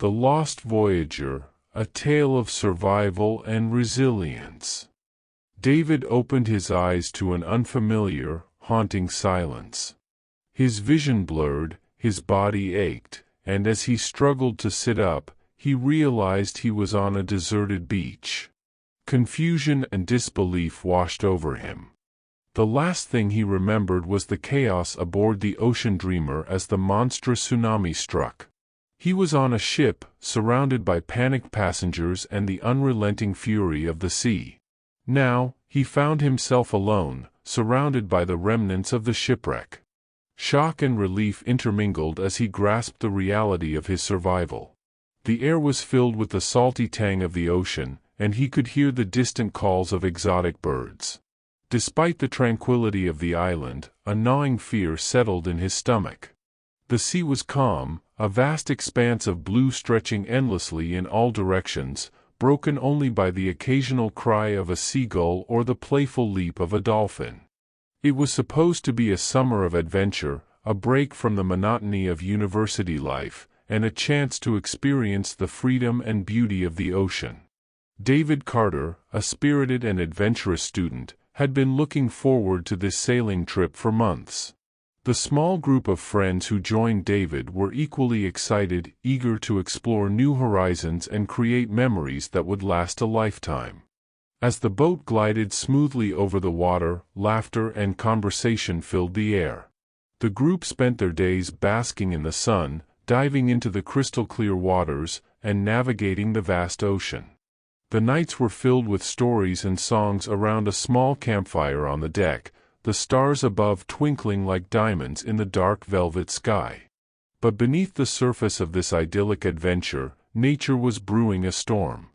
The Lost Voyager, a tale of survival and resilience. David opened his eyes to an unfamiliar, haunting silence. His vision blurred, his body ached, and as he struggled to sit up, he realized he was on a deserted beach. Confusion and disbelief washed over him. The last thing he remembered was the chaos aboard the Ocean Dreamer as the monstrous tsunami struck. He was on a ship, surrounded by panicked passengers and the unrelenting fury of the sea. Now, he found himself alone, surrounded by the remnants of the shipwreck. Shock and relief intermingled as he grasped the reality of his survival. The air was filled with the salty tang of the ocean, and he could hear the distant calls of exotic birds. Despite the tranquility of the island, a gnawing fear settled in his stomach. The sea was calm, a vast expanse of blue stretching endlessly in all directions, broken only by the occasional cry of a seagull or the playful leap of a dolphin. It was supposed to be a summer of adventure, a break from the monotony of university life, and a chance to experience the freedom and beauty of the ocean. David Carter, a spirited and adventurous student, had been looking forward to this sailing trip for months. The small group of friends who joined David were equally excited, eager to explore new horizons and create memories that would last a lifetime. As the boat glided smoothly over the water, laughter and conversation filled the air. The group spent their days basking in the sun, diving into the crystal-clear waters, and navigating the vast ocean. The nights were filled with stories and songs around a small campfire on the deck, the stars above twinkling like diamonds in the dark velvet sky. But beneath the surface of this idyllic adventure, nature was brewing a storm.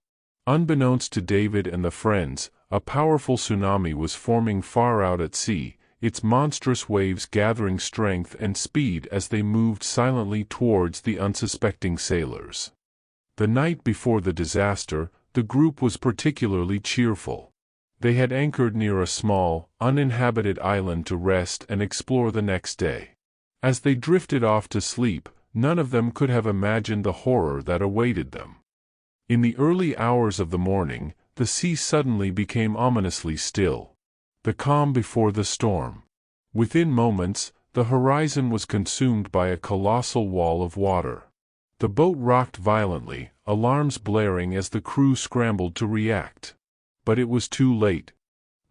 Unbeknownst to David and the friends, a powerful tsunami was forming far out at sea, its monstrous waves gathering strength and speed as they moved silently towards the unsuspecting sailors. The night before the disaster, the group was particularly cheerful. They had anchored near a small, uninhabited island to rest and explore the next day. As they drifted off to sleep, none of them could have imagined the horror that awaited them. In the early hours of the morning, the sea suddenly became ominously still. The calm before the storm. Within moments, the horizon was consumed by a colossal wall of water. The boat rocked violently, alarms blaring as the crew scrambled to react. But it was too late.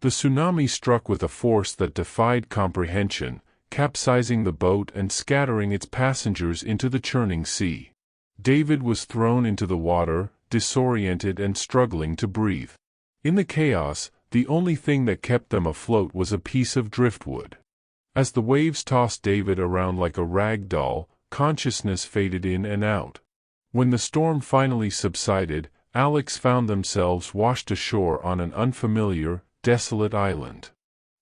The tsunami struck with a force that defied comprehension, capsizing the boat and scattering its passengers into the churning sea. David was thrown into the water, disoriented and struggling to breathe. In the chaos, the only thing that kept them afloat was a piece of driftwood. As the waves tossed David around like a rag doll, consciousness faded in and out. When the storm finally subsided, Alex found themselves washed ashore on an unfamiliar, desolate island.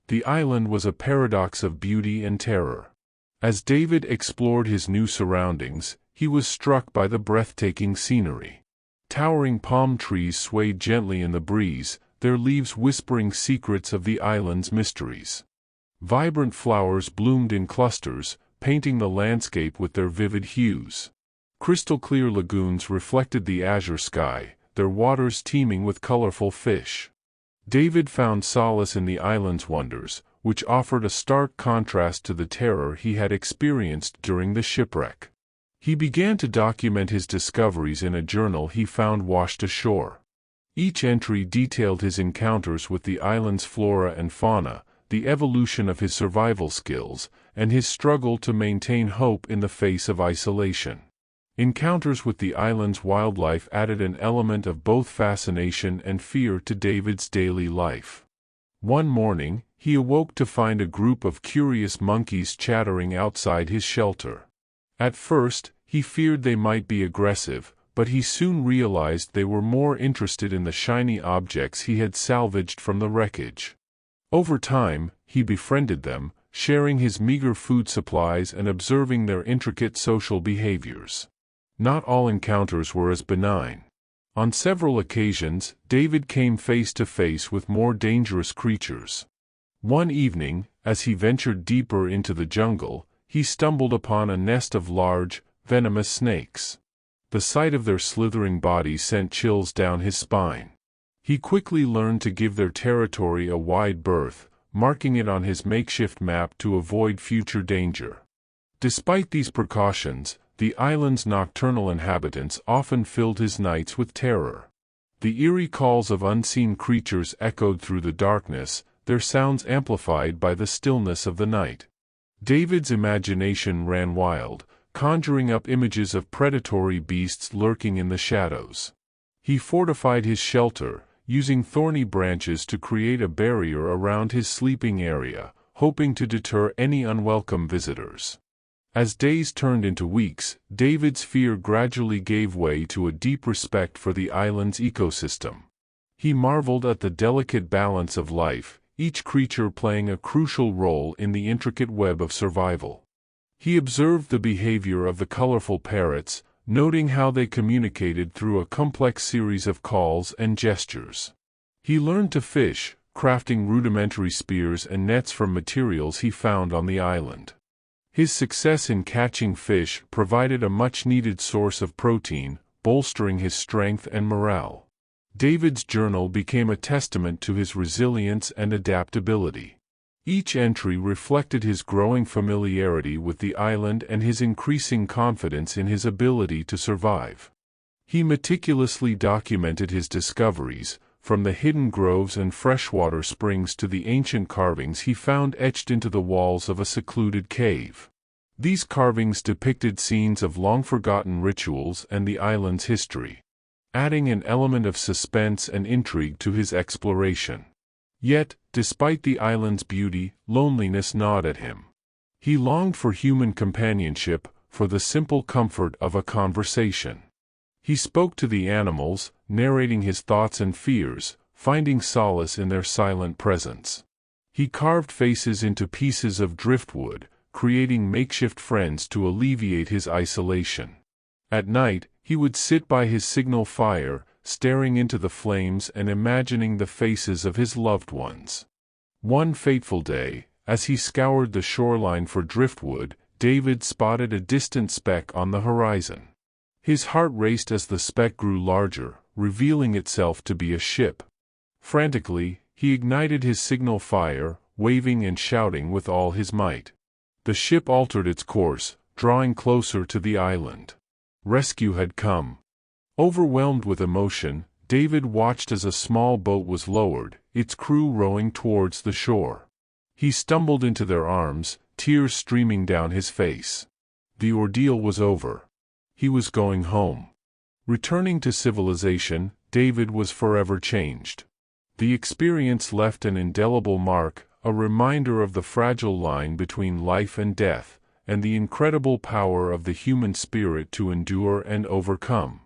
The island was a paradox of beauty and terror. As David explored his new surroundings, he was struck by the breathtaking scenery. Towering palm trees swayed gently in the breeze, their leaves whispering secrets of the island's mysteries. Vibrant flowers bloomed in clusters, painting the landscape with their vivid hues. Crystal-clear lagoons reflected the azure sky, their waters teeming with colorful fish. David found solace in the island's wonders, which offered a stark contrast to the terror he had experienced during the shipwreck. He began to document his discoveries in a journal he found washed ashore. Each entry detailed his encounters with the island's flora and fauna, the evolution of his survival skills, and his struggle to maintain hope in the face of isolation. Encounters with the island's wildlife added an element of both fascination and fear to David's daily life. One morning, he awoke to find a group of curious monkeys chattering outside his shelter. At first, he feared they might be aggressive, but he soon realized they were more interested in the shiny objects he had salvaged from the wreckage. Over time, he befriended them, sharing his meager food supplies and observing their intricate social behaviors. Not all encounters were as benign. On several occasions, David came face to face with more dangerous creatures. One evening, as he ventured deeper into the jungle, he stumbled upon a nest of large, venomous snakes. The sight of their slithering bodies sent chills down his spine. He quickly learned to give their territory a wide berth, marking it on his makeshift map to avoid future danger. Despite these precautions, the island's nocturnal inhabitants often filled his nights with terror. The eerie calls of unseen creatures echoed through the darkness, their sounds amplified by the stillness of the night. David's imagination ran wild, conjuring up images of predatory beasts lurking in the shadows. He fortified his shelter, using thorny branches to create a barrier around his sleeping area, hoping to deter any unwelcome visitors. As days turned into weeks, David's fear gradually gave way to a deep respect for the island's ecosystem. He marveled at the delicate balance of life, each creature playing a crucial role in the intricate web of survival. He observed the behavior of the colorful parrots, noting how they communicated through a complex series of calls and gestures. He learned to fish, crafting rudimentary spears and nets from materials he found on the island. His success in catching fish provided a much-needed source of protein, bolstering his strength and morale. David's journal became a testament to his resilience and adaptability. Each entry reflected his growing familiarity with the island and his increasing confidence in his ability to survive. He meticulously documented his discoveries, from the hidden groves and freshwater springs to the ancient carvings he found etched into the walls of a secluded cave. These carvings depicted scenes of long-forgotten rituals and the island's history, adding an element of suspense and intrigue to his exploration. Yet, despite the island's beauty, loneliness gnawed at him. He longed for human companionship, for the simple comfort of a conversation. He spoke to the animals, narrating his thoughts and fears, finding solace in their silent presence. He carved faces into pieces of driftwood, creating makeshift friends to alleviate his isolation. At night, he would sit by his signal fire, staring into the flames and imagining the faces of his loved ones. One fateful day, as he scoured the shoreline for driftwood, David spotted a distant speck on the horizon. His heart raced as the speck grew larger, revealing itself to be a ship. Frantically, he ignited his signal fire, waving and shouting with all his might. The ship altered its course, drawing closer to the island. Rescue had come. Overwhelmed with emotion, David watched as a small boat was lowered, its crew rowing towards the shore. He stumbled into their arms, tears streaming down his face. The ordeal was over. He was going home. Returning to civilization, David was forever changed. The experience left an indelible mark, a reminder of the fragile line between life and death, and the incredible power of the human spirit to endure and overcome.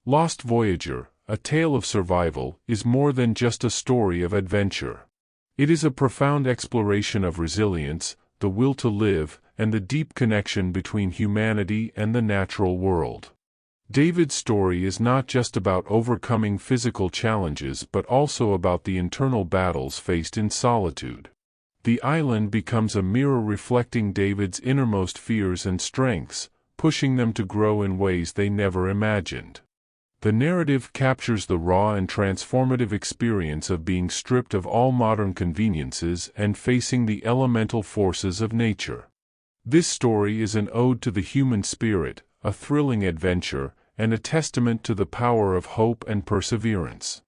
Lost Voyager, a tale of survival, is more than just a story of adventure. It is a profound exploration of resilience, the will to live, and the deep connection between humanity and the natural world. David's story is not just about overcoming physical challenges but also about the internal battles faced in solitude. The island becomes a mirror reflecting David's innermost fears and strengths, pushing them to grow in ways they never imagined. The narrative captures the raw and transformative experience of being stripped of all modern conveniences and facing the elemental forces of nature. This story is an ode to the human spirit, a thrilling adventure, and a testament to the power of hope and perseverance.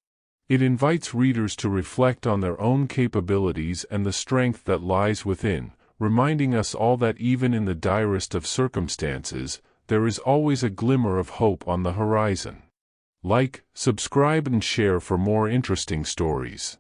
It invites readers to reflect on their own capabilities and the strength that lies within, reminding us all that even in the direst of circumstances, there is always a glimmer of hope on the horizon. Like, subscribe and share for more interesting stories.